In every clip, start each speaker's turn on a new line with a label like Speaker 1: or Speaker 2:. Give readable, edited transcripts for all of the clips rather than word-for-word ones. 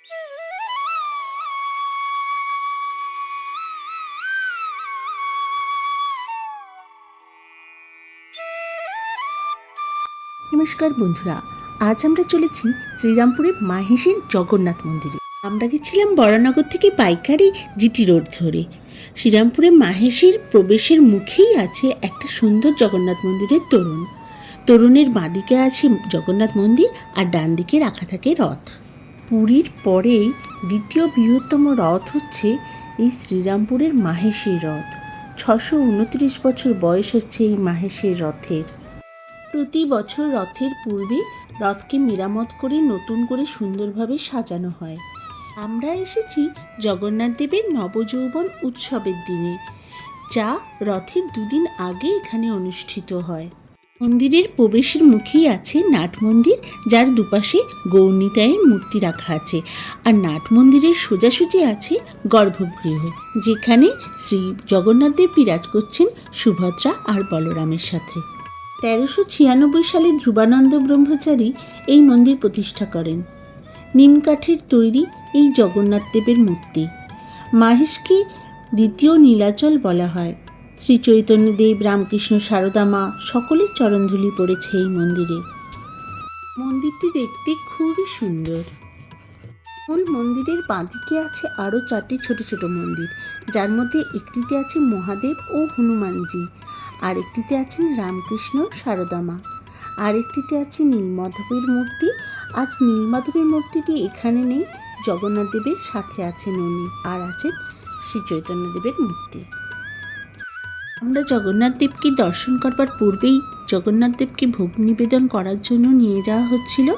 Speaker 1: নমস্কার বন্ধুরা, আজ আমরা চলেছি শ্রীরামপুরের মাহেশের জগন্নাথ মন্দিরে। আমরা গেছিলাম বরানগর থেকে পাইকারি জিটি রোড ধরে। শ্রীরামপুরে মাহেশের প্রবেশের মুখেই আছে একটা সুন্দর জগন্নাথ মন্দিরের তোরণ। তোরণের বাঁদিকে আছে জগন্নাথ মন্দির আর ডান দিকে রাখা থাকে রথ। পুরীর পরে দ্বিতীয় বৃহত্তম রথ হচ্ছে এই শ্রীরামপুরের মাহেশের রথ। 629 বছর বয়স হচ্ছে এই মাহেশের রথের। প্রতি বছর রথের পূর্বে রথকে মেরামত করে নতুন করে সুন্দরভাবে সাজানো হয়। আমরা এসেছি জগন্নাথ দেবের নবযৌবন উৎসবের দিনে, যা রথের দুদিন আগে এখানে অনুষ্ঠিত হয়। মন্দিরের প্রবেশের মুখেই আছে নাট মন্দির, যার দুপাশে গৌরনিতাইয়ের মূর্তি রাখা আছে। আর নাট মন্দিরের সোজাসুজি আছে গর্ভগৃহ, যেখানে শ্রী জগন্নাথ দেব বিরাজ করছেন সুভদ্রা আর বলরামের সাথে। 1396 সালে ধ্রুবানন্দ ব্রহ্মচারী এই মন্দির প্রতিষ্ঠা করেন। নিমকাঠের তৈরি এই জগন্নাথ দেবের মূর্তি। মাহেশকে দ্বিতীয় নীলাচল বলা হয়। শ্রী চৈতন্যদেব, রামকৃষ্ণ, সারদা মা সকলের চরণধূলি পড়েছে এই মন্দিরে। মন্দিরটি দেখতে খুবই সুন্দর। মূল মন্দিরের বাঁদিকে আছে আরও 4টি ছোট ছোট মন্দির, যার মধ্যে একটিতে আছে মহাদেব ও হনুমানজি, আরেকটিতে আছেন রামকৃষ্ণ, সারদা মা, আরেকটিতে আছে নীলমাধবের মূর্তি। আজ নীলমাধবের মূর্তিটি এখানে নেই, জগন্নাথ দেবের সাথে আছেন উনি, আর আছেন শ্রী চৈতন্যদেবের মূর্তি। আমরা জগন্নাথ দেবকে দর্শন করবার পূর্বেই জগন্নাথ দেবকে ভোগ নিবেদন করার জন্য নিয়ে যাওয়া হচ্ছিল।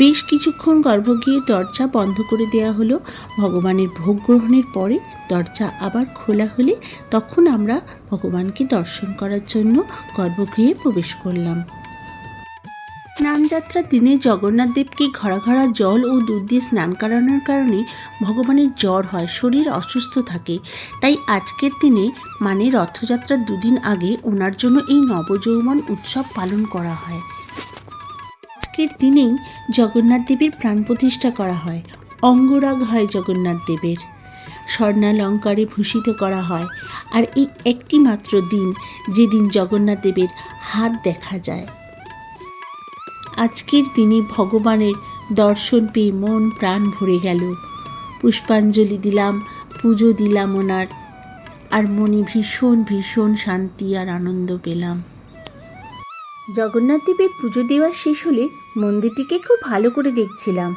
Speaker 1: বেশ কিছুক্ষণ গর্ভগৃহে দরজা বন্ধ করে দেওয়া হলো। ভগবানের ভোগ গ্রহণের পরে দরজা আবার খোলা হলে তখন আমরা ভগবানকে দর্শন করার জন্য গর্ভগৃহে প্রবেশ করলাম। স্নানযাত্রার দিনে জগন্নাথ দেবকে ঘড়া ঘড়া জল ও দুধ দিয়ে স্নান করানোর কারণে ভগবানের জ্বর হয়, শরীর অসুস্থ থাকে। তাই আজকের দিনে মানে রথযাত্রার দুদিন আগে ওনার জন্য এই নবযৌবন উৎসব পালন করা হয়। আজকের দিনেই জগন্নাথ দেবের প্রাণ প্রতিষ্ঠা করা হয়। অঙ্গরাগ হয় জগন্নাথ দেবের, স্বর্ণালঙ্কারে ভূষিত করা হয়। আর এই একটি মাত্র দিন যেদিন জগন্নাথ দেবের হাত দেখা যায়। আজকের দিনে ভগবানের দর্শন পেয়ে মন প্রাণ ভরে গেল। পুষ্পাঞ্জলি দিলাম, পুজো দিলাম ওনার, আর মনে ভীষণ ভীষণ শান্তি আর আনন্দ পেলাম। জগন্নাথ দেবের পুজো দেওয়া শেষ হলে মন্দিরটিকে খুব ভালো করে দেখছিলাম।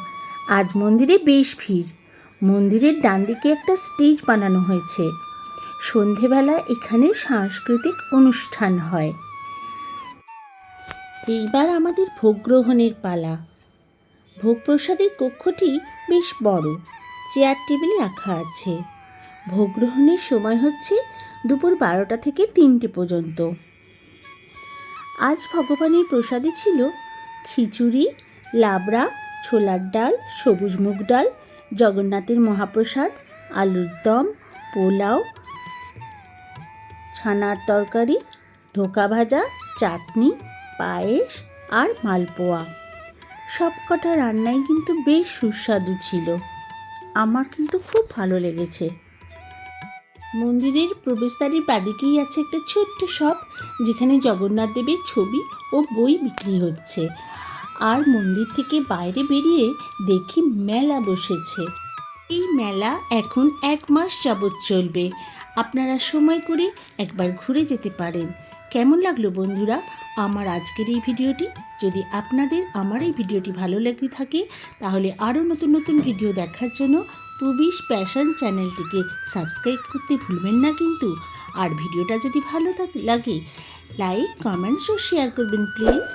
Speaker 1: আজ মন্দিরে বেশ ভিড়। মন্দিরের ডান দিকে একটা স্টেজ বানানো হয়েছে। সন্ধেবেলা এখানে সাংস্কৃতিক অনুষ্ঠান হয়। এইবার আমাদের ভোগ গ্রহণের পালা। ভোগ প্রসাদের কক্ষটি বেশ বড়, চেয়ার টেবিল রাখা আছে। ভোগ গ্রহণের সময় হচ্ছে দুপুর 12টা থেকে 3টে পর্যন্ত। আজ ভগবানের প্রসাদে ছিল খিচুড়ি, লাবড়া, ছোলার ডাল, সবুজ মুগ ডাল, জগন্নাথের মহাপ্রসাদ, আলুর দম, পোলাও, ছানার তরকারি, ধোকা ভাজা, চাটনি, পায়েস আর মালপোয়া। সবকটা রান্নাই কিন্তু বেশ সুস্বাদু ছিল। আমার কিন্তু খুব ভালো লেগেছে। মন্দিরের প্রবেশদ্বারের বাদিকেই আছে একটা ছোট্ট শপ, যেখানে জগন্নাথ দেবের ছবি ও বই বিক্রি হচ্ছে। আর মন্দির থেকে বাইরে বেরিয়ে দেখি মেলা বসেছে। এই মেলা এখন 1 মাস যাবৎ চলবে। আপনারা সময় করে একবার ঘুরে যেতে পারেন। কেমন লাগলো বন্ধুরা আমার আজকের এই ভিডিওটি? যদি আপনাদের আমার এই ভিডিওটি ভালো লেগে থাকে তাহলে আরও নতুন নতুন ভিডিও দেখার জন্য পুবিশ প্যাশন চ্যানেলটিকে সাবস্ক্রাইব করতে ভুলবেন না কিন্তু। আর ভিডিওটা যদি ভালো লাগে লাইক, কমেন্টস ও শেয়ার করবেন প্লিজ।